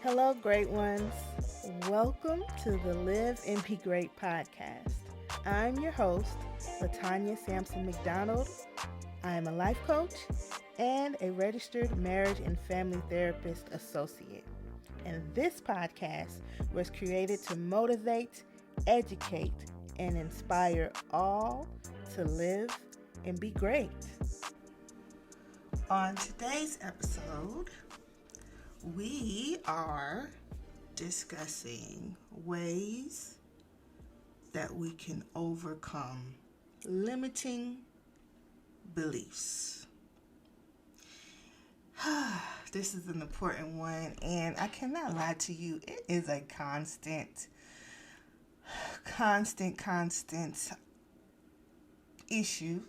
Hello, great ones. Welcome to the Live and Be Great podcast. I'm your host, Latanya Sampson McDonald. I am a life coach and a registered marriage and family therapist associate. And this podcast was created to motivate, educate, and inspire all to live and be great. On today's episode, we are discussing ways that we can overcome limiting beliefs. This is an important one, and I cannot lie to you, it is a constant issue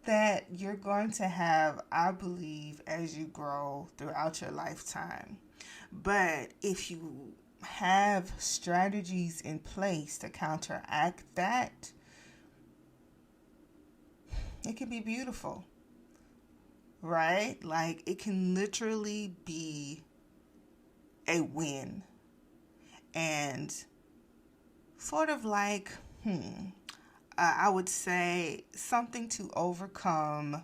that you're going to have, I believe, as you grow throughout your lifetime. But if you have strategies in place to counteract that, it can be beautiful, right? Like, it can literally be a win. And sort of like, I would say something to overcome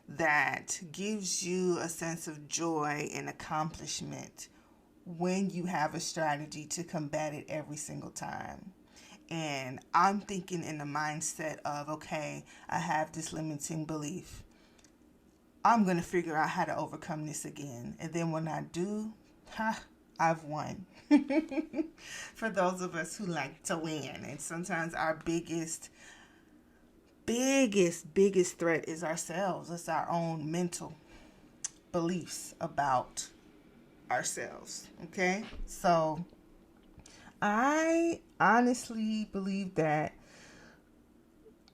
that gives you a sense of joy and accomplishment when you have a strategy to combat it every single time. And I'm thinking in the mindset of, okay, I have this limiting belief. I'm going to figure out how to overcome this again. And then when I do, I've won. For those of us who like to win. And sometimes our biggest threat is ourselves. It's our own mental beliefs about ourselves. Okay? So I honestly believe that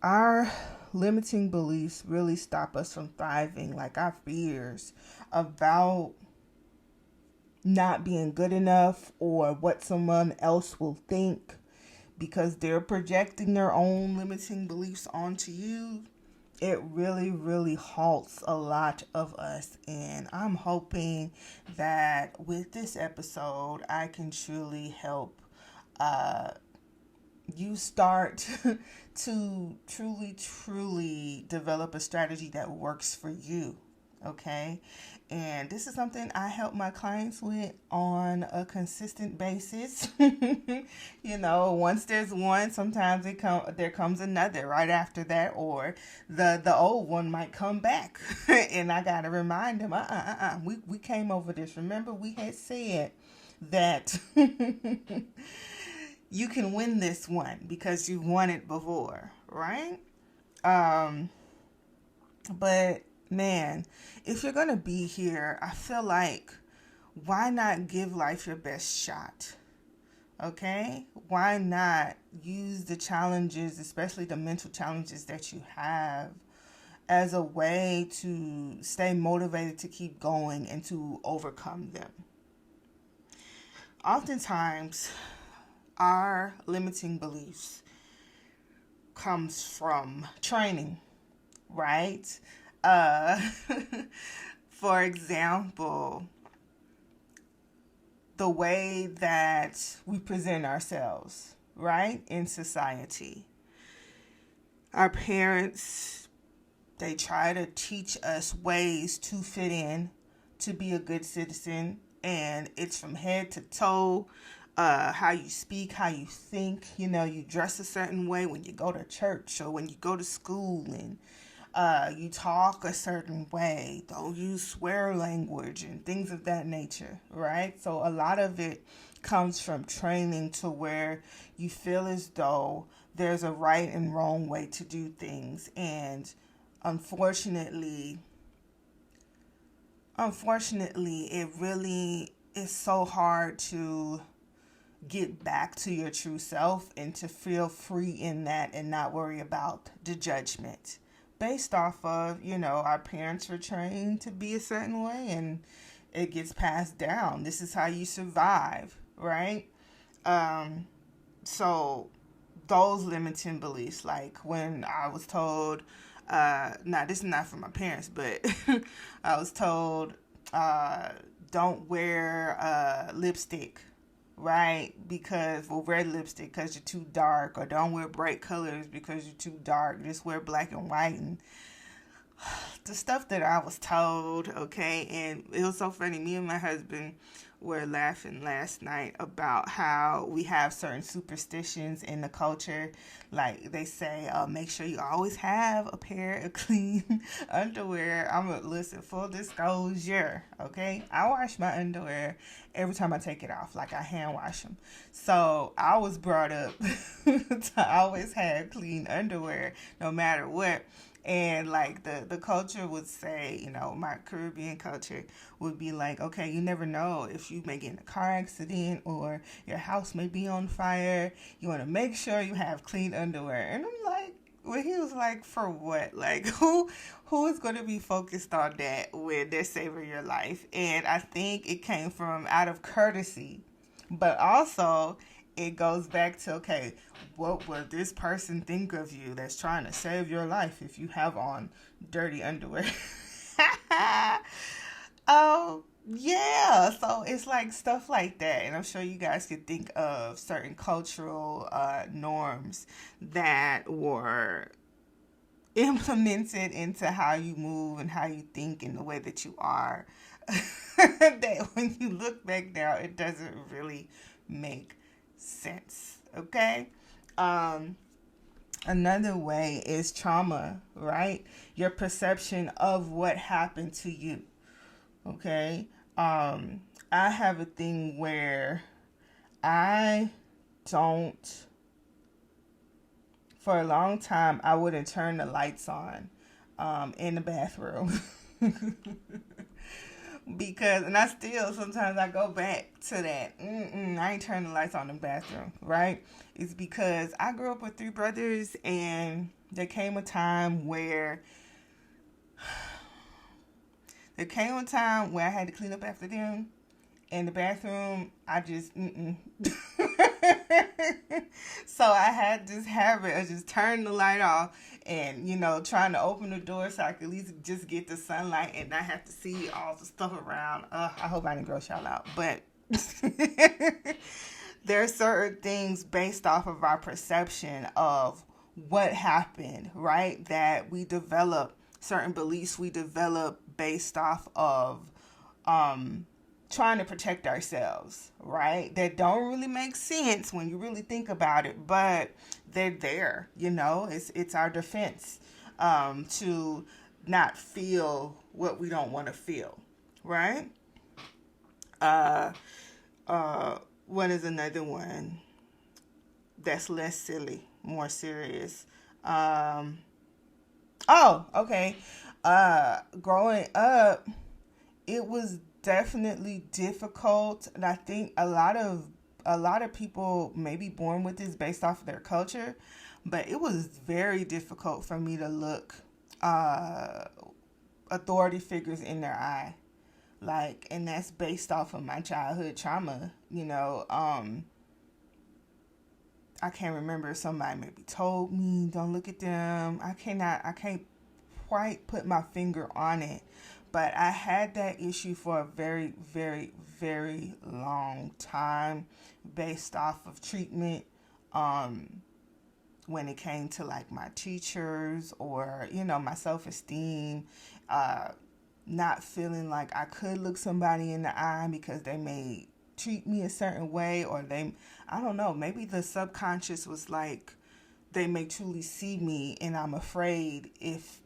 our limiting beliefs really stop us from thriving. Like our fears about not being good enough or what someone else will think because they're projecting their own limiting beliefs onto you. It really halts a lot of us. And I'm hoping that with this episode, I can truly help you start to truly develop a strategy that works for you. Okay. And this is something I help my clients with on a consistent basis. Once there's one, sometimes there comes another right after that, or the old one might come back. And I got to remind them, we came over this. Remember, we had said that you can win this one because you won it before, right? But man, if you're going to be here, I feel like, why not give life your best shot? Okay? Why not use the challenges, especially the mental challenges that you have, as a way to stay motivated to keep going and to overcome them? Oftentimes, our limiting beliefs comes from training, right? For example, the way that we present ourselves, right, in society. Our parents, they try to teach us ways to fit in, to be a good citizen, and it's from head to toe. How you speak, how you think, you dress a certain way when you go to church or when you go to school, and you talk a certain way, don't use swear language and things of that nature, right? So a lot of it comes from training to where you feel as though there's a right and wrong way to do things. And unfortunately, it really is so hard to get back to your true self and to feel free in that and not worry about the judgment based off of, our parents were trained to be a certain way and it gets passed down. This is how you survive, right? So those limiting beliefs, like when I was told, now this is not from my parents, but I was told, uh, don't wear lipstick, right? Because, well, red lipstick because you're too dark, or don't wear bright colors because you're too dark. Just wear black and white. And the stuff that I was told, okay, and it was so funny. Me and my husband were laughing last night about how we have certain superstitions in the culture. Like they say, make sure you always have a pair of clean underwear. I'm gonna listen, full disclosure, okay? I wash my underwear every time I take it off, like I hand wash them. So I was brought up to always have clean underwear no matter what. And like the culture would say, my Caribbean culture would be like, okay, you never know if you may get in a car accident or your house may be on fire. You want to make sure you have clean underwear. And I'm like, well, he was like, for what? Like, who is going to be focused on that when they're saving your life? And I think it came from out of courtesy, but also it goes back to, okay, what would this person think of you that's trying to save your life if you have on dirty underwear? Yeah, so it's like stuff like that, and I'm sure you guys could think of certain cultural norms that were implemented into how you move and how you think and the way that you are. That when you look back now, it doesn't really make sense. Okay. Another way is trauma, right? Your perception of what happened to you. Okay. I have a thing where I don't, for a long time, I wouldn't turn the lights on in the bathroom. Because, and I still, sometimes I go back to that. I ain't turning the lights on in the bathroom, right? It's because I grew up with three brothers, and there came a time where I had to clean up after them. In the bathroom, I just, So I had this habit of just turning the light off and, trying to open the door so I could at least just get the sunlight and not have to see all the stuff around. I hope I didn't gross y'all out. But there are certain things based off of our perception of what happened, right? That we develop certain beliefs we develop based off of trying to protect ourselves, right? That don't really make sense when you really think about it, but they're there, it's our defense to not feel what we don't want to feel, right? What is another one that's less silly, more serious? Okay. Growing up, it was definitely difficult, and I think a lot of people may be born with this based off of their culture, but it was very difficult for me to look authority figures in their eye, like, and that's based off of my childhood trauma. I can't remember if somebody maybe told me don't look at them. I can't quite put my finger on it. But I had that issue for a very, very, very long time based off of treatment when it came to like my teachers or, my self-esteem, not feeling like I could look somebody in the eye because they may treat me a certain way, or I don't know, maybe the subconscious was like, they may truly see me and I'm afraid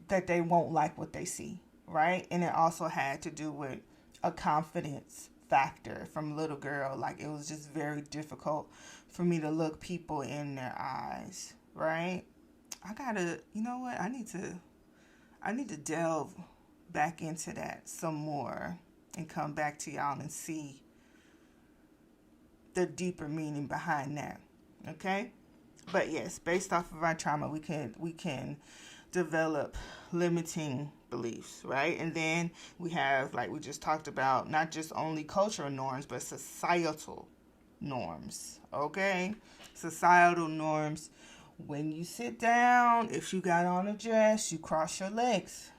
that they won't like what they see. Right? And it also had to do with a confidence factor from little girl. Like, it was just very difficult for me to look people in their eyes. Right? You know what? I need to delve back into that some more and come back to y'all and see the deeper meaning behind that. Okay? But yes, based off of our trauma, we can develop limiting beliefs, right? And then we have, like we just talked about, not just only cultural norms, but societal norms, okay? Societal norms. When you sit down, if you got on a dress, you cross your legs.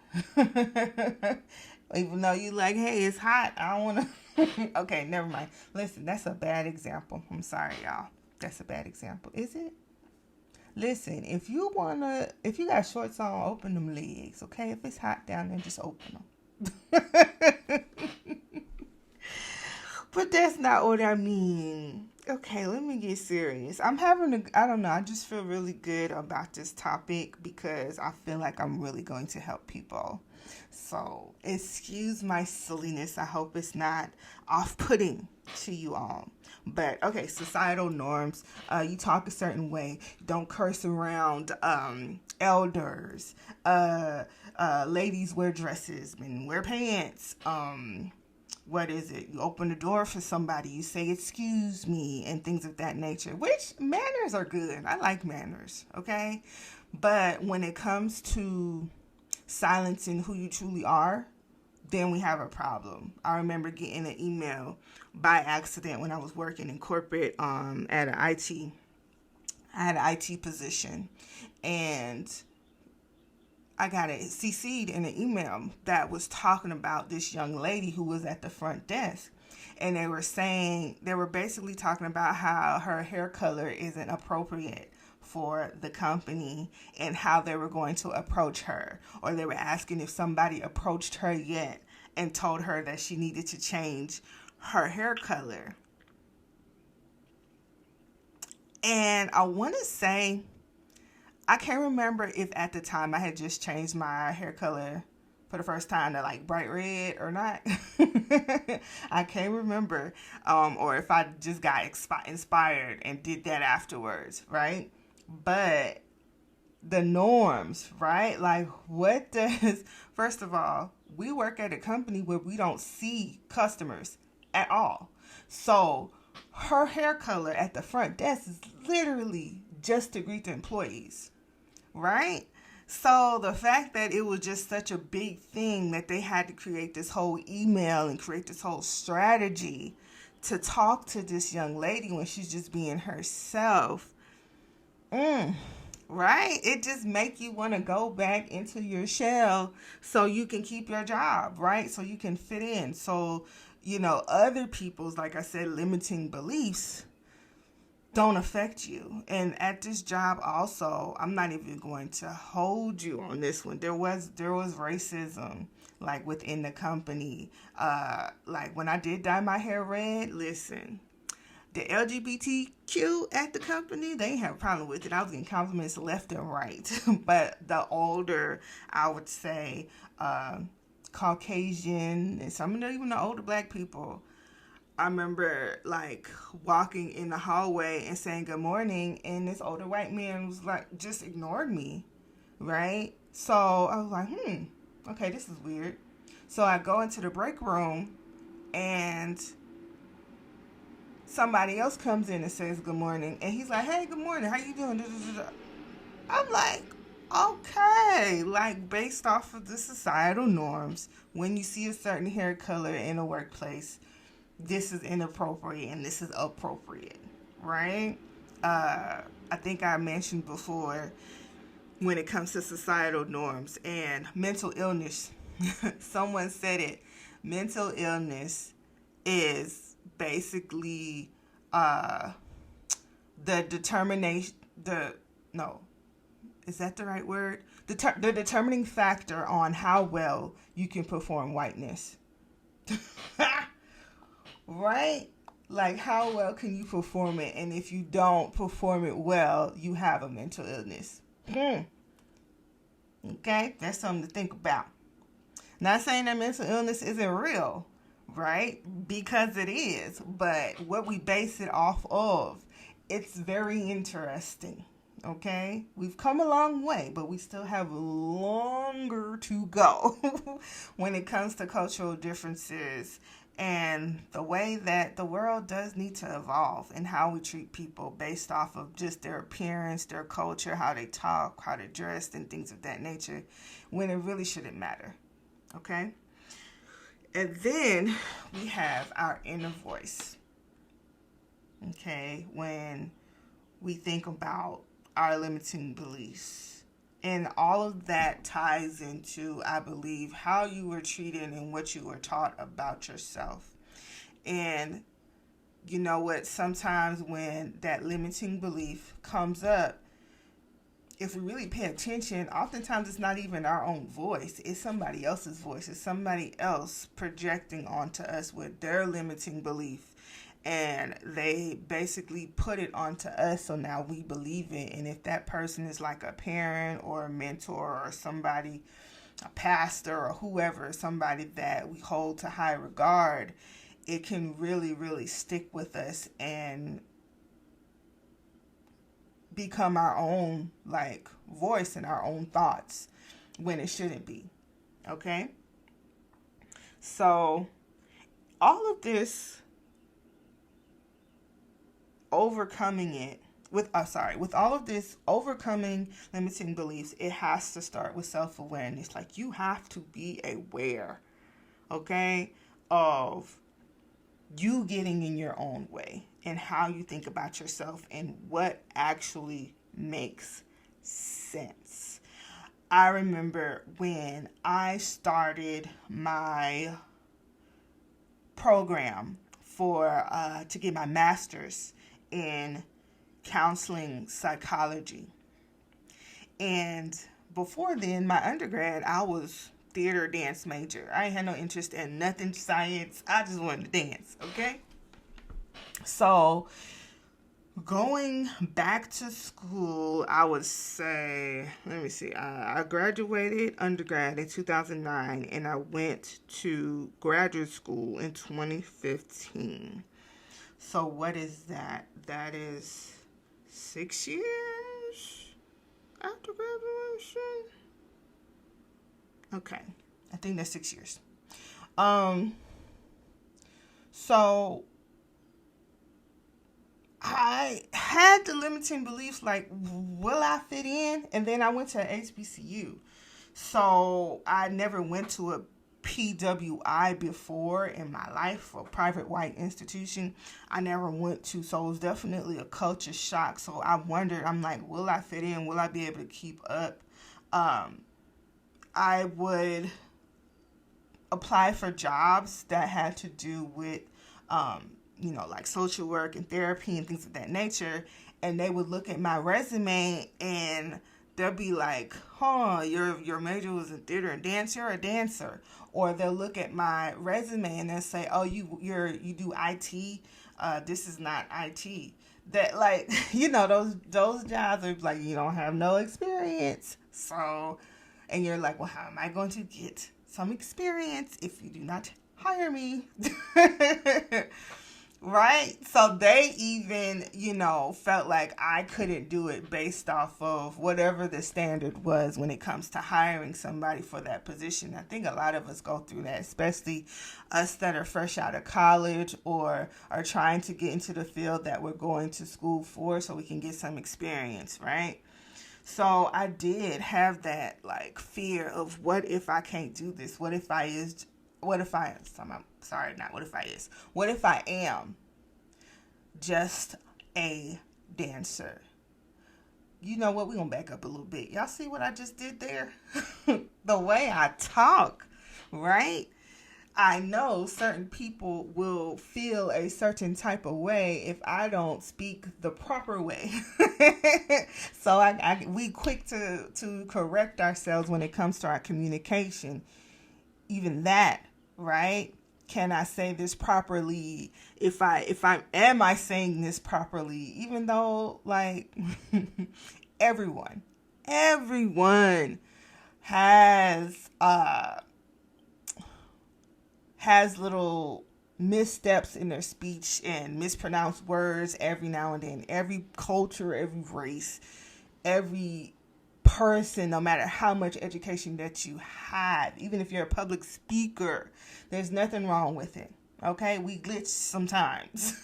Even though you like, hey, it's hot, I don't want to. Okay, never mind. Listen, that's a bad example. I'm sorry, y'all. That's a bad example. Is it? Listen, if you got shorts on, open them legs, okay? If it's hot down there, just open them. But that's not what I mean. Okay, let me get serious. I don't know, I just feel really good about this topic because I feel like I'm really going to help people. So, excuse my silliness. I hope it's not off putting to you all. But, okay, societal norms. You talk a certain way. Don't curse around elders. Ladies wear dresses, men wear pants. What is it? You open the door for somebody, you say excuse me and things of that nature, which manners are good. I like manners, okay? But when it comes to silencing who you truly are, then we have a problem. I remember getting an email by accident when I was working in corporate at an IT. I had an IT position, and I got it CC'd in an email that was talking about this young lady who was at the front desk. And they were basically talking about how her hair color isn't appropriate for the company and how they were going to approach her. Or they were asking if somebody approached her yet and told her that she needed to change her hair color. And I want to say, I can't remember if at the time I had just changed my hair color for the first time to like bright red or not. I can't remember. Or if I just got inspired and did that afterwards, right? But the norms, right? Like, first of all, we work at a company where we don't see customers at all. So her hair color at the front desk is literally just to greet the employees, right? So the fact that it was just such a big thing that they had to create this whole email and create this whole strategy to talk to this young lady when she's just being herself, right? It just make you want to go back into your shell so you can keep your job, right? So you can fit in. So, other people's, like I said, limiting beliefs don't affect you. And at this job also, I'm not even going to hold you on this one. There was racism like within the company. Like when I did dye my hair red, listen, the LGBTQ at the company, they didn't have a problem with it. I was getting compliments left and right. But the older, I would say, Caucasian, and some of them, even the older black people, I remember like walking in the hallway and saying good morning, and this older white man was like, just ignored me, right? So I was like, okay, this is weird. So I go into the break room, and somebody else comes in and says good morning, and he's like, hey, good morning, how you doing? I'm like, okay, like based off of the societal norms, when you see a certain hair color in a workplace, this is inappropriate and this is appropriate, right? I think I mentioned before, when it comes to societal norms and mental illness, someone said it, mental illness is basically the determination, is that the right word? The determining factor on how well you can perform whiteness. Right? Like, how well can you perform it? And if you don't perform it well, you have a mental illness. Okay? That's something to think about. Not saying that mental illness isn't real, right? Because it is. But what we base it off of, it's very interesting. Okay? We've come a long way, but we still have longer to go when it comes to cultural differences and the way that the world does need to evolve and how we treat people based off of just their appearance, their culture, how they talk, how they're dressed, and things of that nature, when it really shouldn't matter. Okay? And then we have our inner voice. okay, when we think about our limiting beliefs. And all of that ties into, I believe, how you were treated and what you were taught about yourself. And you know what? Sometimes when that limiting belief comes up, if we really pay attention, oftentimes it's not even our own voice. It's somebody else's voice. It's somebody else projecting onto us with their limiting belief. And they basically put it onto us, so now we believe it. And if that person is like a parent or a mentor or somebody, a pastor or whoever, somebody that we hold to high regard, it can really, really stick with us and become our own like voice and our own thoughts when it shouldn't be. Okay? So all of this overcoming it with all of this overcoming limiting beliefs, it has to start with self-awareness. Like, you have to be aware, okay, of you getting in your own way and how you think about yourself and what actually makes sense. I remember when I started my program for to get my master's in counseling psychology. And before then, my undergrad, I was theater dance major. I ain't had no interest in nothing science. I just wanted to dance, okay? So going back to school, I would say, I graduated undergrad in 2009 and I went to graduate school in 2015. So what is that? That is 6 years after graduation? Okay. I think that's 6 years. So I had the limiting beliefs like, will I fit in? And then I went to HBCU. So I never went to a PWI before in my life, a private white institution. I never went to, so it was definitely a culture shock. So I wondered, I'm like, will I fit in? Will I be able to keep up? I would apply for jobs that had to do with, like social work and therapy and things of that nature. And they would look at my resume and they'll be like, your major was in theater and dance, you're a dancer. Or they'll look at my resume and they'll say, oh, you do IT, this is not IT. That, like, those jobs are like, you don't have no experience. So, and you're like, well, how am I going to get some experience if you do not hire me? Right? So they even, felt like I couldn't do it based off of whatever the standard was when it comes to hiring somebody for that position. I think a lot of us go through that, especially us that are fresh out of college or are trying to get into the field that we're going to school for so we can get some experience, right? So I did have that like fear of, what if I can't do this? What if I am just a dancer? You know what? We're going to back up a little bit. Y'all see what I just did there? The way I talk, right? I know certain people will feel a certain type of way if I don't speak the proper way. So we quick to correct ourselves when it comes to our communication. Even that, right? Can I say this properly? Am I saying this properly? Even though, like, everyone has little missteps in their speech and mispronounced words every now and then. Every culture, every race, every person, no matter how much education that you have, even if you're a public speaker, there's nothing wrong with it. Okay, we glitch sometimes,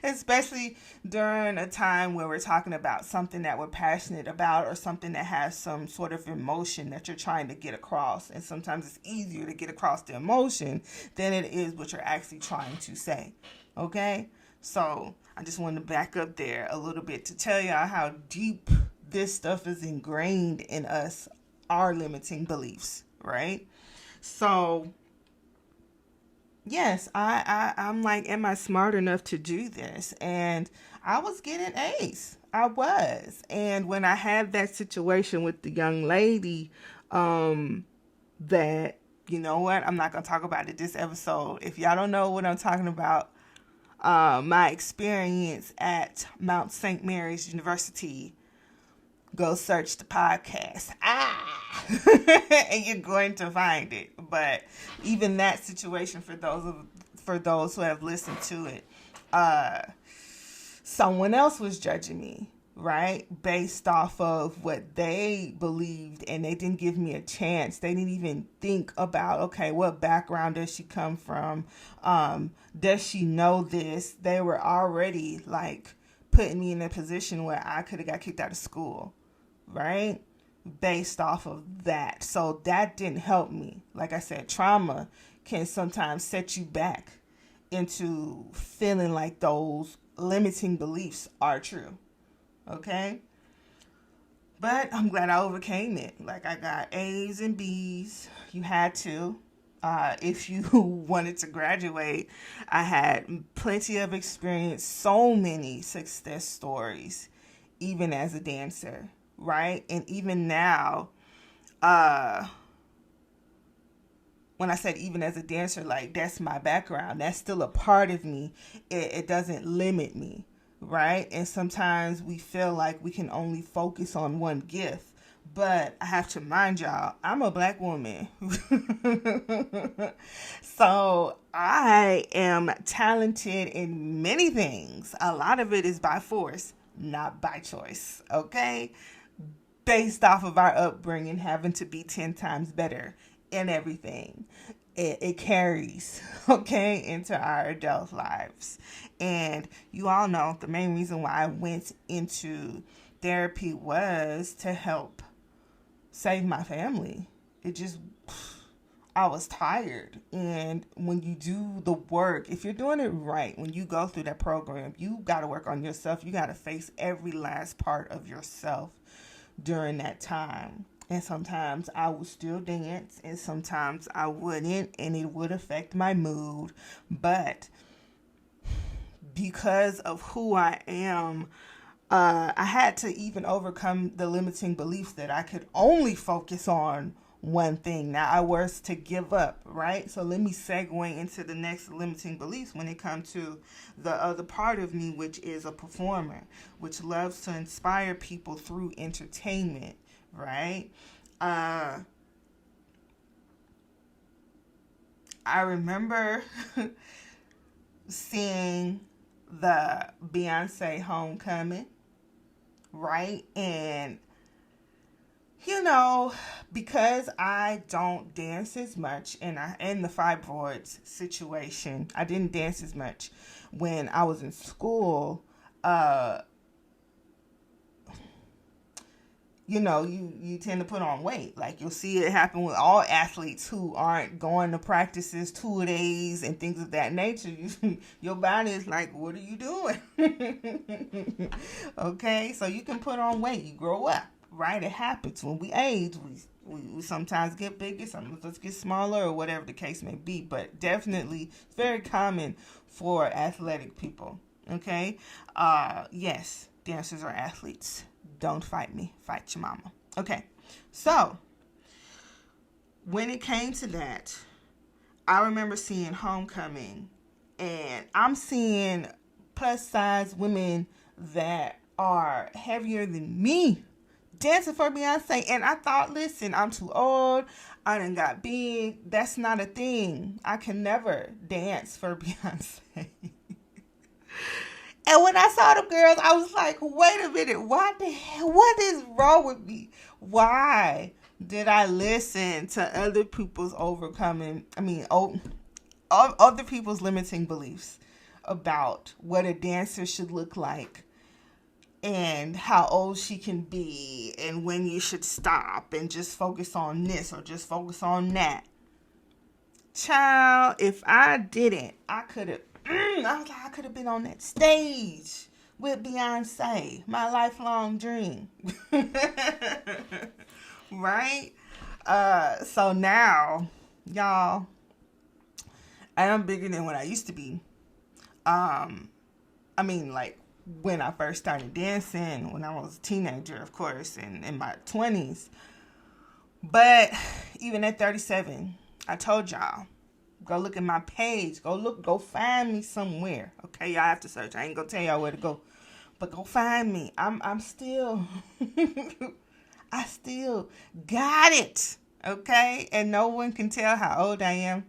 especially during a time where we're talking about something that we're passionate about or something that has some sort of emotion that you're trying to get across. And sometimes it's easier to get across the emotion than it is what you're actually trying to say. Okay, So I just wanted to back up there a little bit to tell y'all how deep this stuff is ingrained in us, our limiting beliefs, right? So yes, I'm like, am I smart enough to do this? And I was getting A's. I was. And when I had that situation with the young lady, that, you know what, I'm not going to talk about it this episode. If y'all don't know what I'm talking about, my experience at Mount St. Mary's University, go search the podcast. And you're going to find it. But even that situation, for those who have listened to it, someone else was judging me, right? Based off of what they believed, and they didn't give me a chance. They didn't even think about, okay, what background does she come from? Does she know this? They were already like putting me in a position where I could have got kicked out of school, right? Based off of that. So that didn't help me. Like I said, trauma can sometimes set you back into feeling like those limiting beliefs are true. Okay? But I'm glad I overcame it. Like, I got A's and B's. You had to. If you wanted to graduate, I had plenty of experience, so many success stories, even as a dancer, right? And even now, when I said even as a dancer, like, that's my background. That's still a part of me. It doesn't limit me, right? And sometimes we feel like we can only focus on one gift. But I have to remind y'all, I'm a Black woman. So I am talented in many things. A lot of it is by force, not by choice, okay? Based off of our upbringing, having to be 10 times better in everything. It carries, okay, into our adult lives. And you all know the main reason why I went into therapy was to help save my family. I was tired. And when you do the work, if you're doing it right, when you go through that program, you got to work on yourself. You got to face every last part of yourself during that time. And sometimes I would still dance, and sometimes I wouldn't, and it would affect my mood. But because of who I am, I had to even overcome the limiting beliefs that I could only focus on one thing. Now, I was to give up, right? So let me segue into the next limiting beliefs when it comes to the other part of me, which is a performer, which loves to inspire people through entertainment, right? I remember seeing the Beyonce Homecoming, right? And, you know, because I don't dance as much, and in the fibroids situation, I didn't dance as much when I was in school. You know, you tend to put on weight. Like, you'll see it happen with all athletes who aren't going to practices 2 days and things of that nature. Your body is like, what are you doing? Okay, so you can put on weight. You grow up, right? It happens. When we age, we sometimes get bigger, some of us get smaller, or whatever the case may be. But definitely, it's very common for athletic people. Okay? Yes, dancers are athletes. Don't fight me. Fight your mama. Okay. So, when it came to that, I remember seeing Homecoming, and I'm seeing plus size women that are heavier than me dancing for Beyonce. And I thought, listen, I'm too old. I done got big. That's not a thing. I can never dance for Beyonce. And when I saw the girls, I was like, wait a minute, what is wrong with me? Why did I listen to other people's other people's limiting beliefs about what a dancer should look like and how old she can be and when you should stop and just focus on this or just focus on that? Child, if I didn't, I could have I was like, I could have been on that stage with Beyonce, my lifelong dream. Right? So now, y'all, I am bigger than what I used to be. I mean, like, when I first started dancing, when I was a teenager, of course, and in my 20s. But even at 37, I told y'all, go look at my page. Go find me somewhere. Okay, y'all have to search. I ain't gonna tell y'all where to go. But go find me. I'm still, I still got it. Okay? And no one can tell how old I am.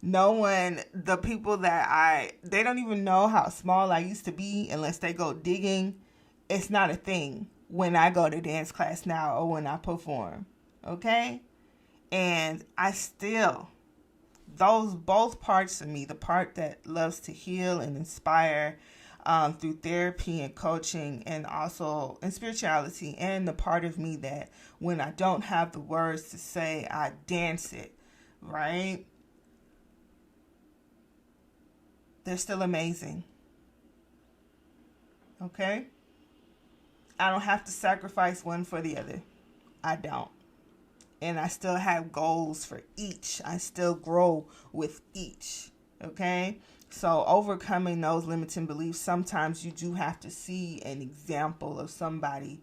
No one, the people they don't even know how small I used to be unless they go digging. It's not a thing when I go to dance class now or when I perform. Okay? And I still, those both parts of me, the part that loves to heal and inspire through therapy and coaching and also in spirituality, and the part of me that when I don't have the words to say, I dance it, right? They're still amazing. Okay? I don't have to sacrifice one for the other. I don't. And I still have goals for each. I still grow with each. Okay? So overcoming those limiting beliefs, sometimes you do have to see an example of somebody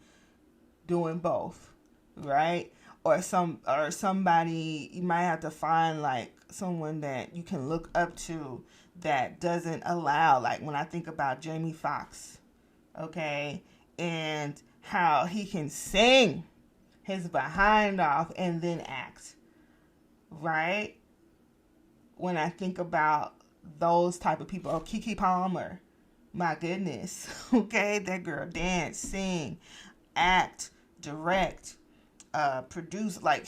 doing both, right? Or somebody, you might have to find like someone that you can look up to that doesn't allow, like when I think about Jamie Foxx, okay, and how he can sing his behind off and then act, right? When I think about those type of people, or Keke Palmer, my goodness, okay, that girl dance, sing, act, direct, produce, like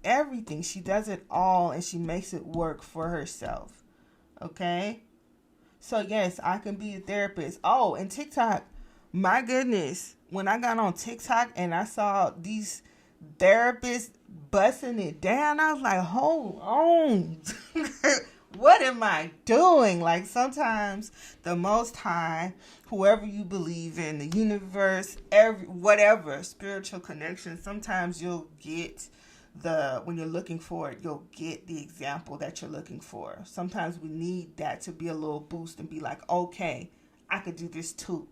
everything. She does it all and she makes it work for herself. Okay? So yes, I can be a therapist. Oh, and TikTok, my goodness, when I got on TikTok and I saw these therapists busting it down, I was like, hold on. What am I doing? Like sometimes the Most High, whoever you believe in, the universe, whatever spiritual connection, sometimes you'll get when you're looking for it, you'll get the example that you're looking for. Sometimes we need that to be a little boost and be like, okay, I could do this too.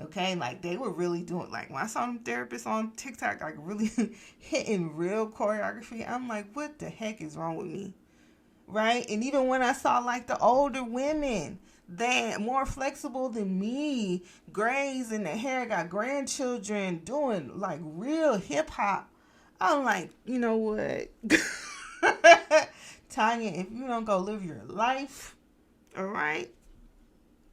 Okay, like they were really doing, like when I saw them therapists on TikTok, like really hitting real choreography, I'm like, what the heck is wrong with me? Right? And even when I saw like the older women, they more flexible than me, grays in their hair, got grandchildren doing like real hip hop. I'm like, you know what? Tanya, if you don't go live your life, all right,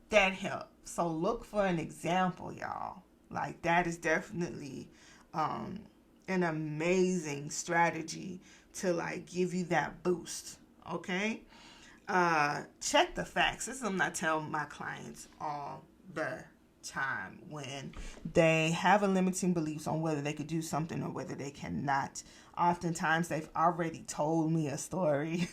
that helps. So look for an example, y'all. Like that is definitely an amazing strategy to like give you that boost. Okay? Check the facts. This is something I tell my clients all the time when they have a limiting beliefs on whether they could do something or whether they cannot. Oftentimes they've already told me a story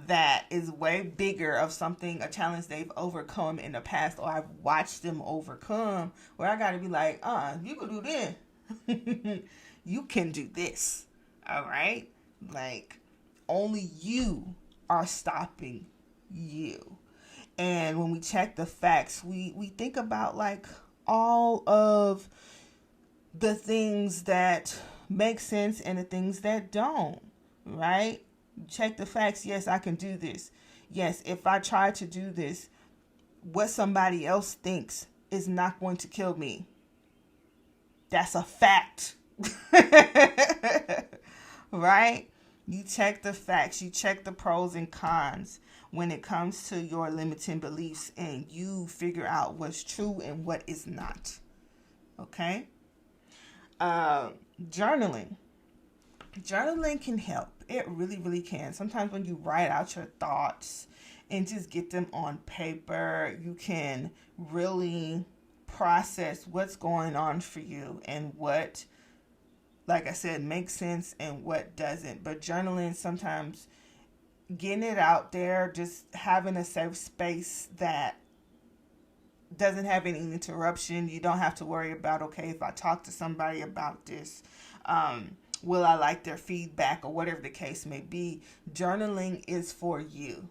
that is way bigger of something, a challenge they've overcome in the past, or I've watched them overcome, where I gotta be like, you can do this. You can do this. All right? Like, only you are stopping you. And when we check the facts, we think about like all of the things that make sense and the things that don't, right? Check the facts. Yes, I can do this. Yes, if I try to do this, what somebody else thinks is not going to kill me. That's a fact. Right? You check the facts. You check the pros and cons when it comes to your limiting beliefs, and you figure out what's true and what is not. Okay? Journaling. Journaling can help. It really, really can. Sometimes when you write out your thoughts and just get them on paper, you can really process what's going on for you and what, like I said, makes sense and what doesn't. But journaling, sometimes getting it out there, just having a safe space that doesn't have any interruption. You don't have to worry about, okay, if I talk to somebody about this, will I like their feedback or whatever the case may be. Journaling is for you.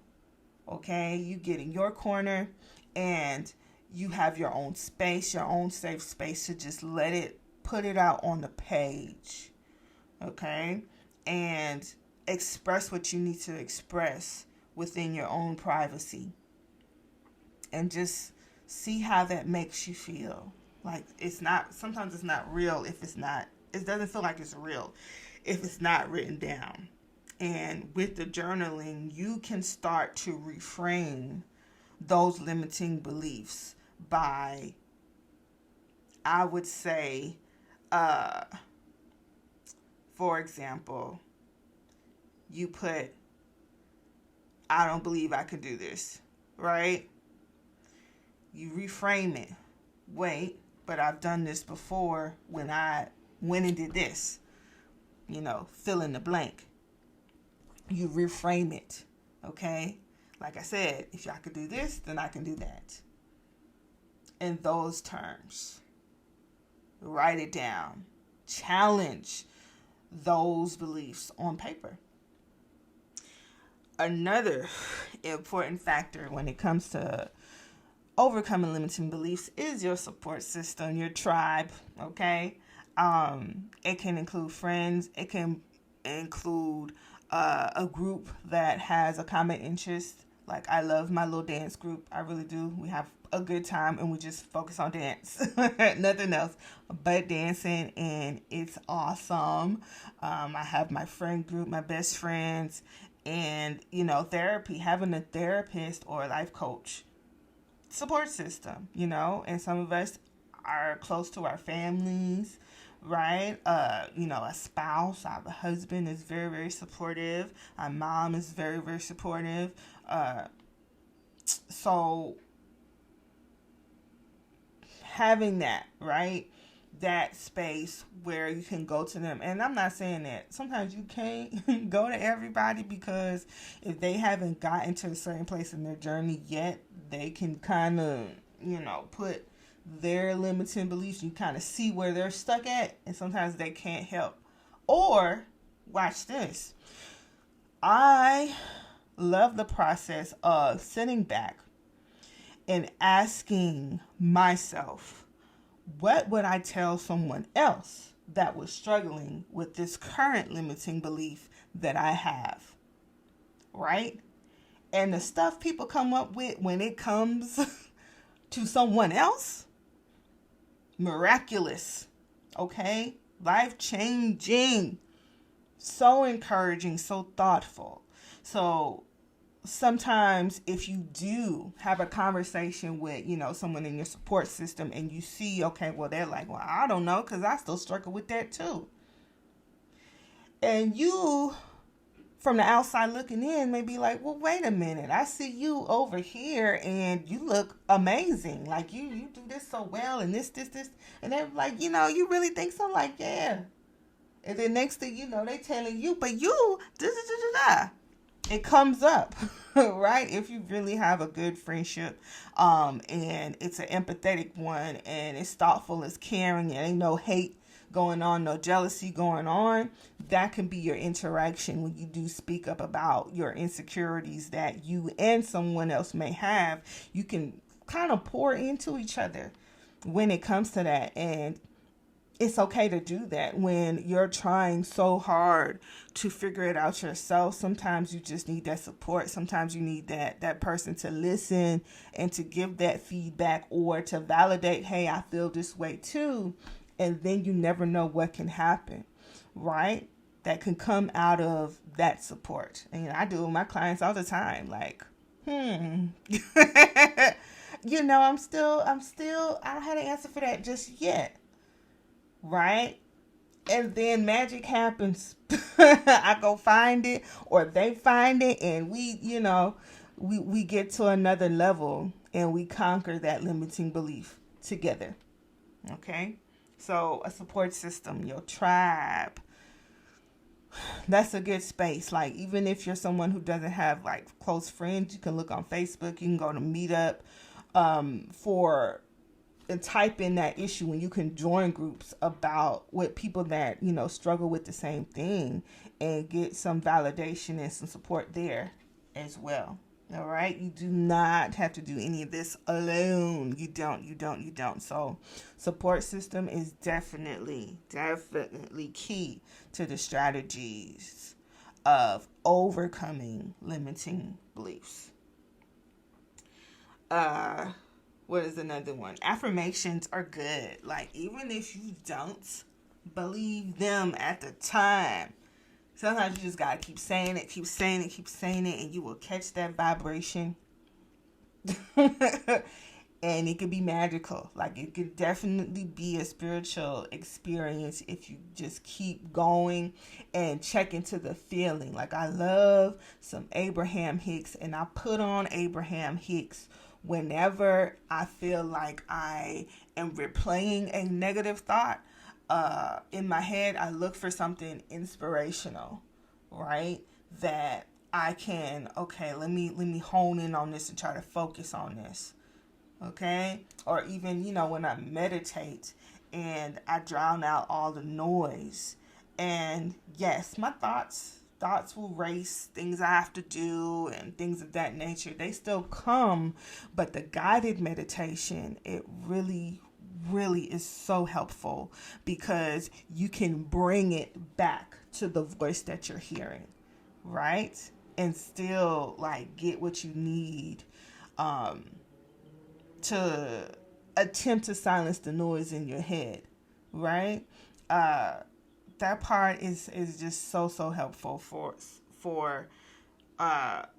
Okay, you get in your corner and you have your own space, your own safe space to just put it out on the page. Okay, and express what you need to express within your own privacy. And just see how that makes you feel. Like, sometimes it's not real if it doesn't feel like it's real if it's not written down. And with the journaling, you can start to reframe those limiting beliefs by, I would say, for example, you put, I don't believe I can do this, right? You reframe it. Wait, but I've done this before when I went and did this. Fill in the blank. You reframe it, okay? Like I said, if I could do this, then I can do that. In those terms, write it down. Challenge those beliefs on paper. Another important factor when it comes to overcoming limiting beliefs is your support system, your tribe, okay? It can include friends. It can include a group that has a common interest. Like, I love my little dance group. I really do. We have a good time and we just focus on dance. Nothing else but dancing, and it's awesome. I have my friend group, my best friends, and, therapy, having a therapist or a life coach support system, and some of us are close to our families, right? A spouse, I have a husband is very, very supportive. My mom is very, very supportive. So having that, right? That space where you can go to them. And I'm not saying that sometimes you can't go to everybody, because if they haven't gotten to a certain place in their journey yet, they can kind of, put their limiting beliefs. You kind of see where they're stuck at, and sometimes they can't help. Or, watch this. I love the process of sitting back and asking myself, what would I tell someone else that was struggling with this current limiting belief that I have? Right? And the stuff people come up with when it comes to someone else, miraculous. Okay? Life-changing. So encouraging, so thoughtful. So sometimes if you do have a conversation with, someone in your support system, and you see, okay, well, they're like, well, I don't know, because I still struggle with that too. And you, from the outside looking in, may be like, well, wait a minute. I see you over here and you look amazing. Like, you do this so well, and this. And they're like, you really think so? Like, yeah. And then next thing you know, they telling you, but you, it comes up, right? If you really have a good friendship, and it's an empathetic one, and it's thoughtful, it's caring, and ain't no hate going on, no jealousy going on, that can be your interaction when you do speak up about your insecurities that you and someone else may have. You can kind of pour into each other when it comes to that, and it's okay to do that when you're trying so hard to figure it out yourself. Sometimes you just need that support. Sometimes you need that person to listen and to give that feedback, or to validate, hey, I feel this way too. And then you never know what can happen, right? That can come out of that support. And I do with my clients all the time. Like, I'm still, I don't have an answer for that just yet. Right? And then magic happens. I go find it, or they find it, and we get to another level, and we conquer that limiting belief together. Okay? So a support system, your tribe, that's a good space. Like, even if you're someone who doesn't have like close friends, you can look on Facebook, you can go to Meetup. for and type in that issue, and you can join groups about with people that struggle with the same thing and get some validation and some support there as well. All right, you do not have to do any of this alone. You don't. So support system is definitely key to the strategies of overcoming limiting beliefs. What is another one? Affirmations are good. Like, even if you don't believe them at the time, sometimes you just gotta keep saying it, and you will catch that vibration. And it could be magical. Like, it could definitely be a spiritual experience if you just keep going and check into the feeling. Like, I love some Abraham Hicks, and I put on Abraham Hicks whenever I feel like I am replaying a negative thought. In my head, I look for something inspirational, right? That I can, let me hone in on this and try to focus on this. Okay? Or even, when I meditate and I drown out all the noise. And yes, my thoughts will race, things I have to do and things of that nature. They still come, but the guided meditation, it really is so helpful because you can bring it back to the voice that you're hearing, right? And still get what you need to attempt to silence the noise in your head, right? That part is just so helpful for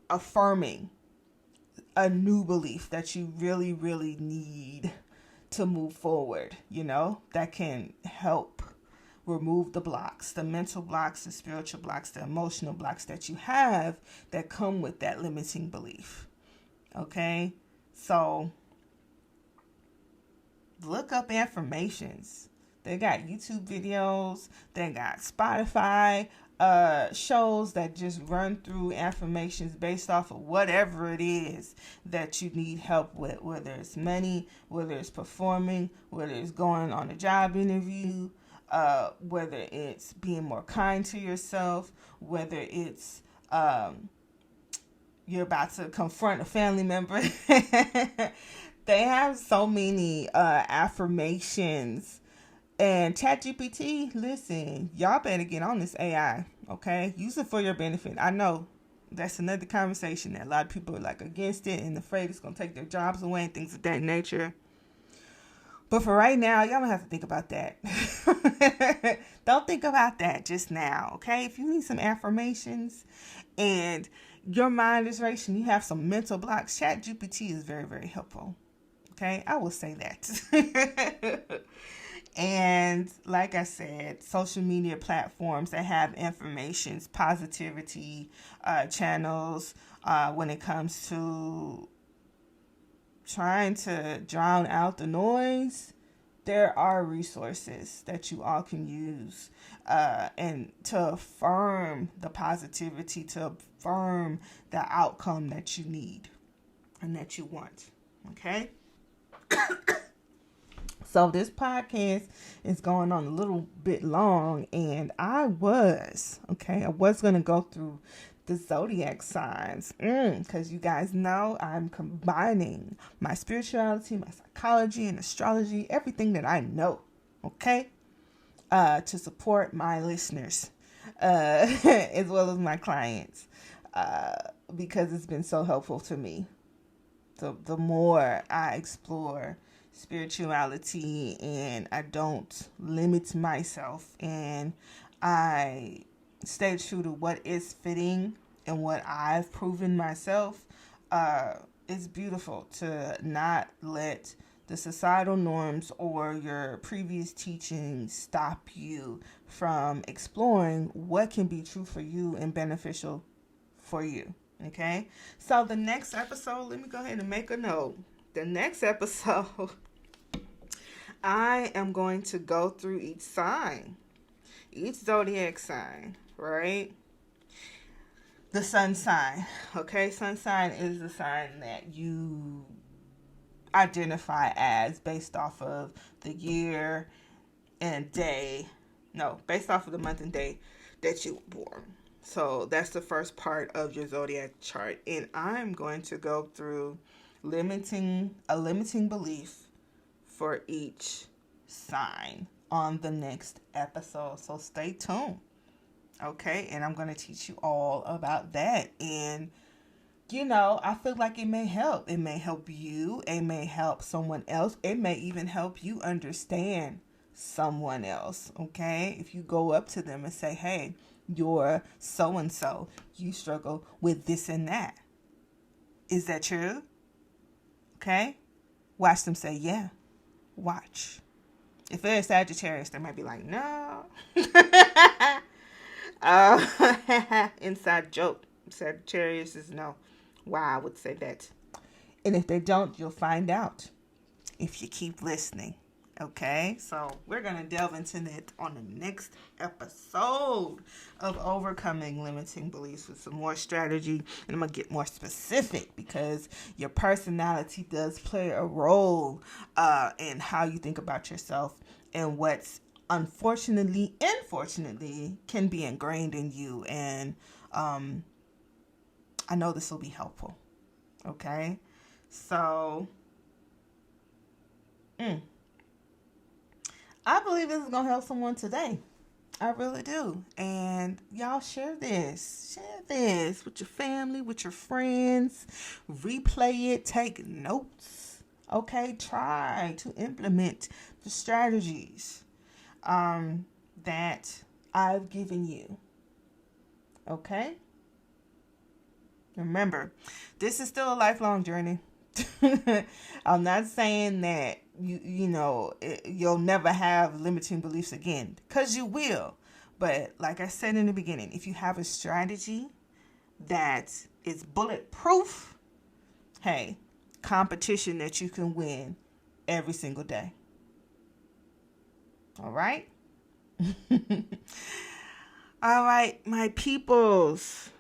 affirming a new belief that you really need to move forward, that can help remove the blocks, the mental blocks, the spiritual blocks, the emotional blocks that you have that come with that limiting belief. Okay? So look up affirmations. They got YouTube videos, they got Spotify shows that just run through affirmations based off of whatever it is that you need help with, whether it's money, whether it's performing, whether it's going on a job interview, whether it's being more kind to yourself, whether it's you're about to confront a family member. They have so many affirmations. And ChatGPT, listen, y'all better get on this AI, okay? Use it for your benefit. I know that's another conversation that a lot of people are against it and afraid it's going to take their jobs away and things of that nature. But for right now, y'all don't have to think about that. Don't think about that just now, okay? If you need some affirmations and your mind is racing, you have some mental blocks, ChatGPT is very, very helpful, okay? I will say that. And like I said, social media platforms that have informations, positivity channels when it comes to trying to drown out the noise, there are resources that you all can use and to affirm the positivity, to affirm the outcome that you need and that you want. Okay? So this podcast is going on a little bit long, and I was going to go through the zodiac signs because you guys know I'm combining my spirituality, my psychology, and astrology, everything that I know, okay, to support my listeners as well as my clients because it's been so helpful to me. So the more I explore spirituality and I don't limit myself and I stay true to what is fitting and what I've proven myself, it's beautiful to not let the societal norms or your previous teachings stop you from exploring what can be true for you and beneficial for you. Okay? So the next episode, let me go ahead and make a note. The next episode, I am going to go through each sign, each zodiac sign, right? The sun sign, okay? Sun sign is the sign that you identify as based off of the year and day. No, based off of the month and day that you were born. So that's the first part of your zodiac chart. And I'm going to go through a limiting belief for each sign on the next episode. So stay tuned. Okay, and I'm going to teach you all about that. And I feel like it may help. It may help you. It may help someone else. It may even help you understand someone else. Okay, if you go up to them and say, hey, you're so-and-so, you struggle with this and that. Is that true? Okay, watch them say, yeah. Watch. If they're a Sagittarius, they might be like, no. Inside joke. Sagittarius is no. Why I would say that. And if they don't, you'll find out if you keep listening. Okay, so we're going to delve into that on the next episode of Overcoming Limiting Beliefs with some more strategy. And I'm going to get more specific because your personality does play a role in how you think about yourself and what's unfortunately can be ingrained in you. And I know this will be helpful. Okay, so I believe this is going to help someone today. I really do. And y'all share this. Share this with your family, with your friends. Replay it. Take notes. Okay? Try to implement the strategies that I've given you. Okay? Remember, this is still a lifelong journey. I'm not saying that you'll never have limiting beliefs again, because you will. But like I said in the beginning, if you have a strategy that is bulletproof, hey, competition that you can win every single day. All right? All right, my peoples.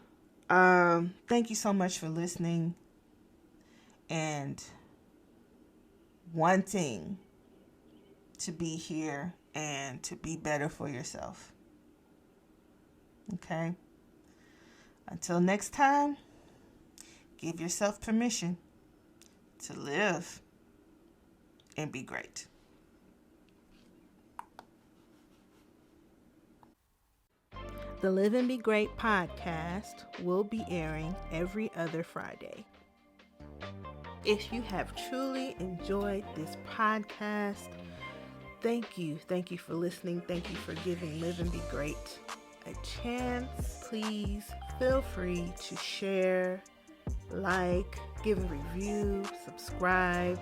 Thank you so much for listening and wanting to be here and to be better for yourself. Okay? Until next time, give yourself permission to live and be great. The Live and Be Great podcast will be airing every other Friday. If you have truly enjoyed this podcast, thank you. Thank you for listening. Thank you for giving Live and Be Great a chance. Please feel free to share, like, give a review, subscribe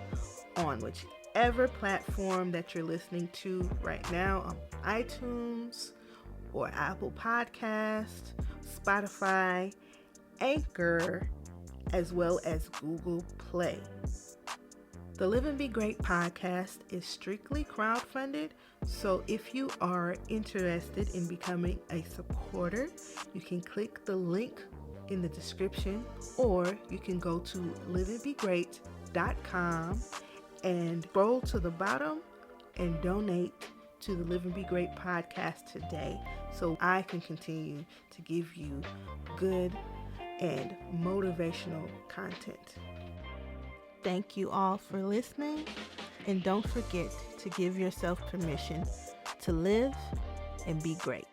on whichever platform that you're listening to right now, on iTunes or Apple Podcast, Spotify, Anchor, as well as Google Play. The Live and Be Great podcast is strictly crowdfunded, so if you are interested in becoming a supporter, you can click the link in the description, or you can go to liveandbegreat.com and scroll to the bottom and donate to the Live and Be Great podcast today, so I can continue to give you good and motivational content. Thank you all for listening, and don't forget to give yourself permission to live and be great.